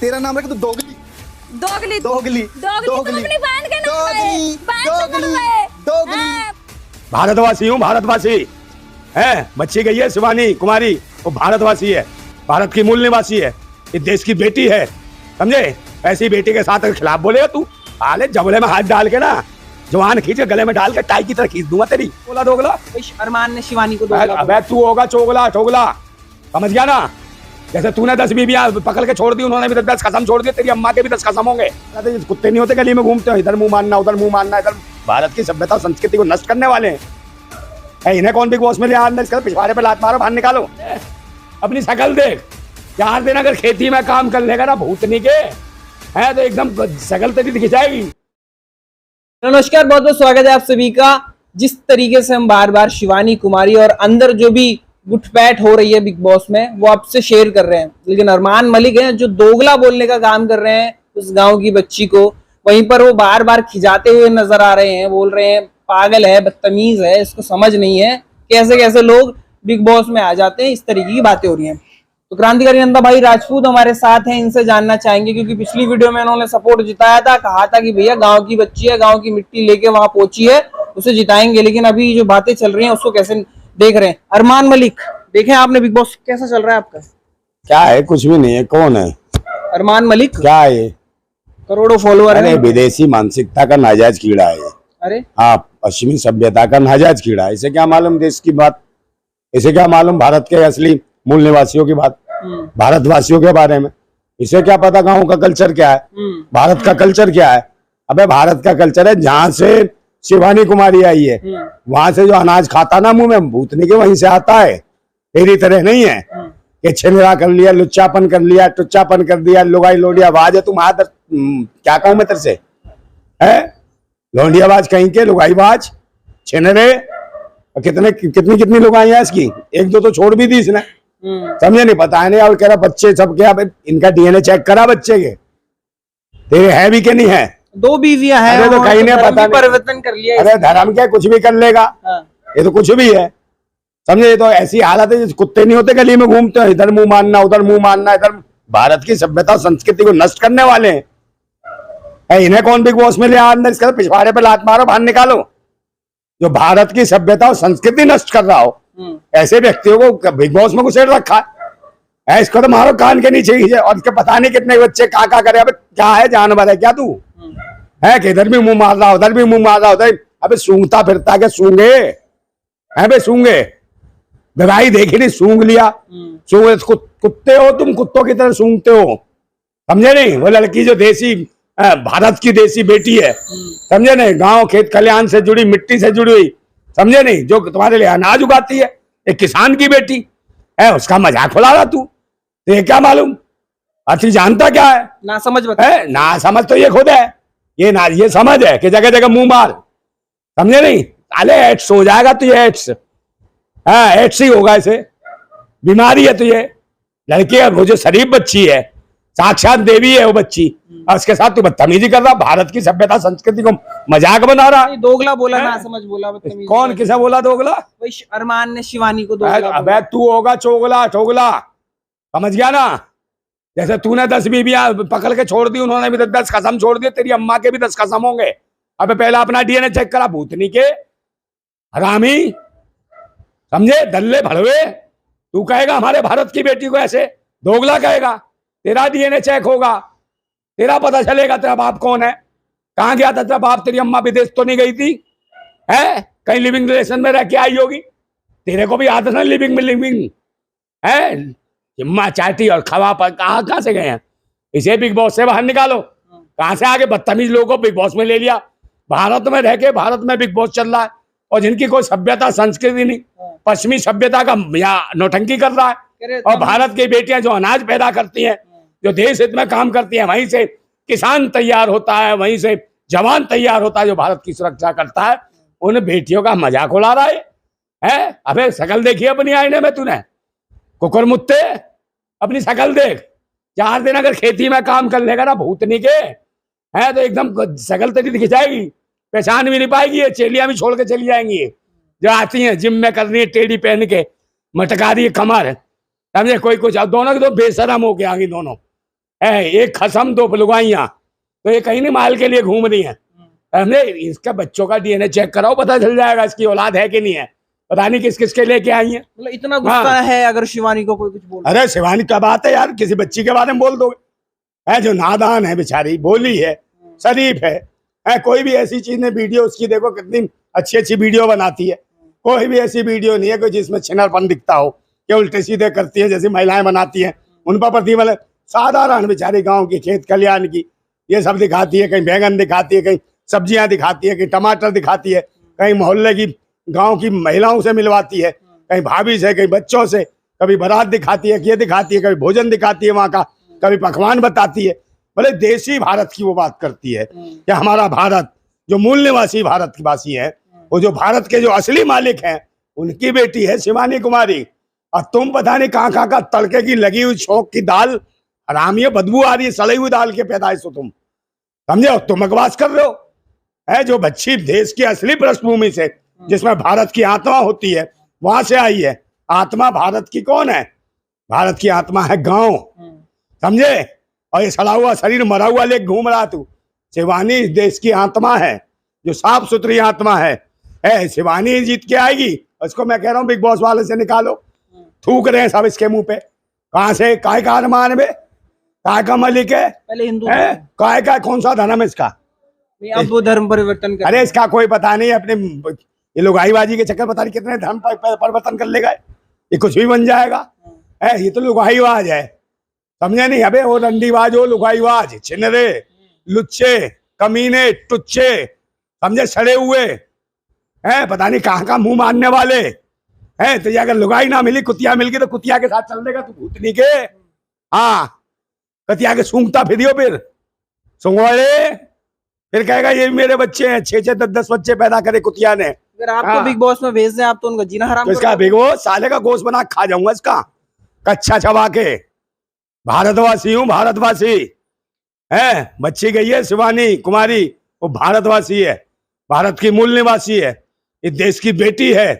तेरा नाम रख, तो दोगली दोगली दोगली दोगली अपनी बहन के नाम पे बहन से मरवाए। दोगली। भारतवासी हूँ, भारतवासी है। बच्ची गई है शिवानी कुमारी, वो भारतवासी है, भारत की मूल निवासी है, इस देश की बेटी है, समझे। ऐसी बेटी के साथ खिलाफ बोलेगा तू, आले जबड़े में हाथ डाल के ना जवान खींच के गले में डाल के टाई की तरह खींच दूंगा तेरी। बोला दोगला, अरमान ने शिवानी को दोगला अबे तू होगा चोगला ठोगला, समझ गया ना। जैसे तूने 10 बीबियां पकड़ के छोड़ दी, उन्होंने भी 10 कसम छोड़ दिए, तेरी अम्मा के भी 10 कसम होंगे। कुत्ते नहीं होते गली में घूमते हो, इधर मुंह मानना उधर मुंह मानना, इधर भारत की सभ्यता संस्कृति को नष्ट करने वाले हैं। इन्हें कौन बिग बॉस में ले आना, इसका पिछवाड़े पे लात मारो, बाहर निकालो। अपनी शकल देख, 4 दिन अगर खेती में काम कर लेगा ना भूतनी के, है तो एकदम शकल तेरी दिख जाएगी। नमस्कार, बहुत बहुत स्वागत है आप सभी का। जिस तरीके से हम बार बार शिवानी कुमारी और अंदर जो भी गुटपैठ हो रही है बिग बॉस में, वो आपसे शेयर कर रहे हैं, लेकिन अरमान मलिक हैं जो दोगला बोलने का काम कर रहे हैं उस गांव की बच्ची को। वहीं पर वो बार बार खिजाते हुए नजर आ रहे हैं, बोल रहे हैं पागल है, बदतमीज है, इसको समझ नहीं है कैसे कैसे लोग बिग बॉस में आ जाते हैं। इस तरीके की बातें हो रही हैं। तो क्रांतिकारी नंदा भाई राजपूत हमारे साथ हैं, इनसे जानना चाहेंगे, क्योंकि पिछली वीडियो में उन्होंने सपोर्ट जिताया था, कहा था कि भैया गांव की बच्ची है, गांव की मिट्टी लेके वहां पहुंची है, उसे जिताएंगे। लेकिन अभी जो बातें चल रही हैं उसको कैसे देख रहे हैं? अरमान मलिक, देखें आपने बिग बॉस, कैसा चल रहा है आपका? क्या है? कुछ भी नहीं है। कौन है अरमान मलिक? क्या है? करोड़ों फॉलोअर अरे है। विदेशी मानसिकता का नाजायज कीड़ा है। अरे आप पश्चिमी सभ्यता का नाजायज कीड़ा है। इसे क्या मालूम देश की बात, इसे क्या मालूम भारत के असली मूल निवासियों की बात, भारतवासियों के बारे में। इसे क्या पता गांव का कल्चर क्या है, भारत का कल्चर क्या है। अबे भारत का कल्चर है, जहां से शिवानी कुमारी आई है वहां से जो अनाज खाता ना मुंह में भूतने के, वहीं से आता है। तेरी तरह नहीं है कि छिनरा कर लिया, लुच्चापन कर लिया, टुच्चापन कर दिया, लुगाई लोडियाबाज है तुम। क्या कहूं मैं तेरे से, है लोडियाबाज कहीं के, लुगाईबाज, छिनरे। कितने कितनी कितनी लुगाई है इसकी, एक दो तो छोड़ भी दी इसने, समझे नहीं, पता नहीं। और कह रहा बच्चे सब क्या, इनका डीएनए चेक करा बच्चे के, तेरे है भी के नहीं है। 2 बीवियां हैं, तो कहीं ने पता परिवर्तन कर लिया। अरे धर्म क्या, कुछ भी कर लेगा। ये तो कुछ भी है, समझे। ये तो ऐसी हालत है जैसे कुत्ते नहीं होते गली में घूमते हो, इधर मुंह मानना उधर मुंह मानना, इधर भारत की सभ्यता संस्कृति को नष्ट करने वाले हैं। इन्हें कौन बिग बॉस में ले आना, इसका पिछवाड़े पे लात मारो, बाहर निकालो। जो भारत की सभ्यता और संस्कृति नष्ट कर रहा हो, ऐसे व्यक्तियों को बिग बॉस में घुसेड़ रखा है। इसको तो मारो कान के नीचे ही। और इसके पता नहीं कितने बच्चे क्या करे। अबे क्या है, जानवर है क्या तू, है कि इधर भी मुंह मार रहा उधर भी मुंह मार रहा उधर। अबे सूंघता फिरता क्या, सूंघे है बे, सूंघे दवाई देखी नहीं, सूंघ लिया। सूंघे कुत्ते हो तुम, कुत्तों की तरह सूंघते हो, समझे नहीं। वो लड़की जो देसी भारत की देसी बेटी है, समझे नहीं, गांव खेत खलिहान से जुड़ी, मिट्टी से जुड़ी हुई, समझे नहीं, जो तुम्हारे लिए अनाज उगाती है, एक किसान की बेटी है, उसका मजाक उड़ा रहा तू। तो ये क्या मालूम, अति जानता क्या है? ना समझ है ना समझ तो ये खुद है, ये समझ है कि जगह जगह मुंह मार, समझे नहीं। अरे एड्स हो जाएगा तो ये एड्स, हाँ एड्स ही होगा, इसे बीमारी है। तो ये लड़की है, वो जो शरीफ बच्ची है, साक्षात देवी है वो बच्ची, और उसके साथ तू बदतमीजी कर रहा, भारत की सभ्यता संस्कृति को मजाक बना रहा। दोगला बोला, ना समझ बोला, बदतमीजी। कौन किसे बोला दोगला? अरमान ने शिवानी को दोगला। अबे तू होगा चोगला ठोगला, समझ गया ना। जैसे तूने 10 बीबियां पकड़ के छोड़ दी, उन्होंने भी 10 कसम छोड़ दिए, तेरी अम्मा के भी 10 कसम होंगे। अबे पहला अपना डीएनए चेक करा, भूतनी के हरामी, समझे, दल्ले भड़वे। तू कहेगा हमारे भारत की बेटी को ऐसे दोगला कहेगा? तेरा डीएनए चेक होगा, तेरा पता चलेगा तेरा बाप कौन है, कहां गया था तेरा बाप। तेरी अम्मा विदेश तो नहीं गई थी, है कहीं लिविंग रिलेशन में रह के आई होगी। तेरे को भी आदत है लिविंग में, लिविंग है, जिम्मा चाटी और खवा पर कहां से गए हैं। इसे बिग बॉस से बाहर निकालो। कहां से आगे बदतमीज लोगों को बिग बॉस में ले लिया। भारत में रह के भारत में बिग बॉस चल रहा है, और जिनकी कोई सभ्यता संस्कृति नहीं, पश्चिमी सभ्यता का नौटंकी कर रहा है। और भारत की बेटियां जो अनाज पैदा करती हैं, जो देश हित में काम करती हैं, वहीं से किसान तैयार होता है, वहीं से जवान तैयार होता है जो भारत की सुरक्षा करता है। उन बेटियों का मजाक उड़ा रहा है। अबे शकल देखी अपनी आईने में तूने, कुकर मुत्ते, अपनी शकल देख। 4 दिन अगर खेती में काम कर लेगा ना भूतनी के, है तो एकदम शकल तेरी दिख जाएगी, पहचान भी नहीं पाएगी। चेलियां भी छोड़ के चली जाएंगी, जो आती हैं जिम में करनी है, टेढ़ी पहन के मटका रही है कमर, समझे, कोई कुछ। अब दोनों की तो बेशरम हो के आगे दोनों, है, एक खसम दो लुगाइयां, तो ये कहीं नहीं माल के लिए घूम रही हैं। हमने इसका बच्चों का डीएनए चेक कराओ, पता चल जाएगा इसकी औलाद है कि नहीं है। पता नहीं किस किस के लेके आई है। मतलब इतना गुस्सा है अगर शिवानी को कोई कुछ बोल। अरे शिवानी क्या बात है यार, किसी बच्ची के बारे में बोल दोगे? है जो नादान है बेचारी, बोली है, शरीफ है, कोई भी ऐसी चीज नहीं। वीडियो उसकी देखो कितनी अच्छी अच्छी वीडियो बनाती है। कोई भी ऐसी वीडियो नहीं है कोई जिसमें छिनरपन दिखता हो, कि उल्टे सीधे करती है जैसी महिलाएं बनाती हैं उन पर प्रतिबल। साधारण बेचारी गाँव की, खेत खलियान की, ये सब दिखाती है। कहीं बैंगन दिखाती है, कहीं सब्जियां दिखाती है, कहीं टमाटर दिखाती है, कहीं मोहल्ले की गांव की महिलाओं से मिलवाती है, कहीं भाभी से, कहीं बच्चों से, कभी बारात दिखाती है, ये दिखाती है, कभी भोजन दिखाती है वहाँ का, कभी पकवान बताती है। भले देसी भारत की वो बात करती है कि हमारा भारत जो मूल निवासी भारत की वासी है, वो जो भारत के जो असली मालिक हैं, उनकी बेटी है शिवानी कुमारी। और तुम पता नहीं कहाँ कहाँ का तड़के की लगी हुई शौक की दाल, हरामी है, बदबू आ रही है सड़ी हुई दाल के पैदाइश हो तुम, समझे? तुम बकवास कर रहे हो। है जो बच्ची देश की असली पृष्ठभूमि से, जिसमें भारत की आत्मा होती है, वहां से आई है। आत्मा भारत की कौन है? भारत की आत्मा है गांव, समझे? और ये सड़ा हुआ शरीर मरा हुआ लेके घूम रहा तू। शिवानी इस देश की आत्मा है, जो साफ सुथरी आत्मा है। शिवानी जीत के आएगी। उसको मैं कह रहा हूँ बिग बॉस वाले से निकालो। थूक रहे हैं सब इसके मुंह पे। कहाँ से? काय का अरमान में, काय का मलिक है? पहले हिंदू है काय का, कौन सा धर्म है इसका? अब वो धर्म परिवर्तन कर। अरे इसका कोई पता नहीं। अपने ये लुगाईबाजी के चक्कर पता नहीं कितने धर्म परिवर्तन कर लेगा। ये कुछ भी बन जाएगा। ये तो लुगाईबाज है, समझे नहीं? अबे वो रंडीबाज हो, लुगाईबाज, छिनरे, लुच्चे, कमीने, टुच्चे, समझे? सड़े हुए हैं, पता नहीं कहाँ का मुंह मारने वाले हैं। तो ये अगर लुगाई ना मिली, कुतिया मिल गई, तो कुतिया के साथ चल देगा तू भूतनी के। हाँ, कुतिया के सूंघता फिरियो, फिर सूंघवाड़े, फिर कहेगा ये मेरे बच्चे हैं। 6-6 10-10 बच्चे पैदा करे कुतिया ने। अगर आपको बिग बॉस में भेज दें, आप तो उनका जीना हराम तो इसका बिग बॉस साले का गोश्त बना खा जाऊंगा इसका, कच्चा चबा के। भारतवासी हूँ, भारतवासी है। बच्ची गई है शिवानी कुमारी, वो भारतवासी है, भारत की मूल निवासी है, इस देश की बेटी है,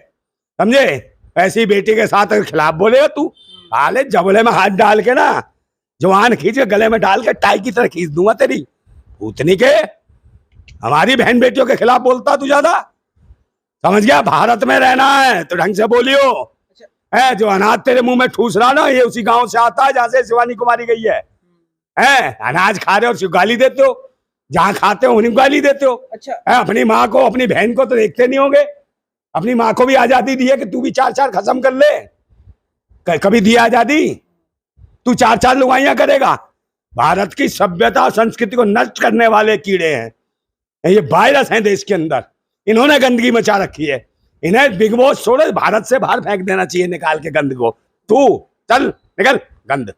समझे? ऐसी बेटी के साथ अगर खिलाफ बोलेगा तू, हाले जबड़े में हाथ डाल के ना, जवान खींच के गले में डाल के टाई की तरह खींच दूंगा तेरी भूतनी के। हमारी बहन बेटियों के खिलाफ बोलता तू ज्यादा, समझ गया? भारत में रहना है तो ढंग से बोलियो। है जो अनाज तेरे मुंह में ठूस रहा ना, ये उसी गांव से आता है जहां से शिवानी कुमारी गई है। अनाज खा रहे हो, गाली देते हो, जहां खाते हो उन्हीं गाली देते हो। अच्छा, अपनी माँ को, अपनी बहन को तो देखते नहीं होंगे। अपनी माँ को भी आजादी दी है कि तू भी 4-4 खत्म कर ले? कभी दी आजादी? तू 4-4 लुगाइयां करेगा? भारत की सभ्यता और संस्कृति को नष्ट करने वाले कीड़े हैं ये, वायरस हैं देश के अंदर। इन्होंने गंदगी मचा रखी है। इन्हें बिग बॉस छोड़े, भारत से बाहर फेंक देना चाहिए निकाल के गंद को। तू चल निकल गंद।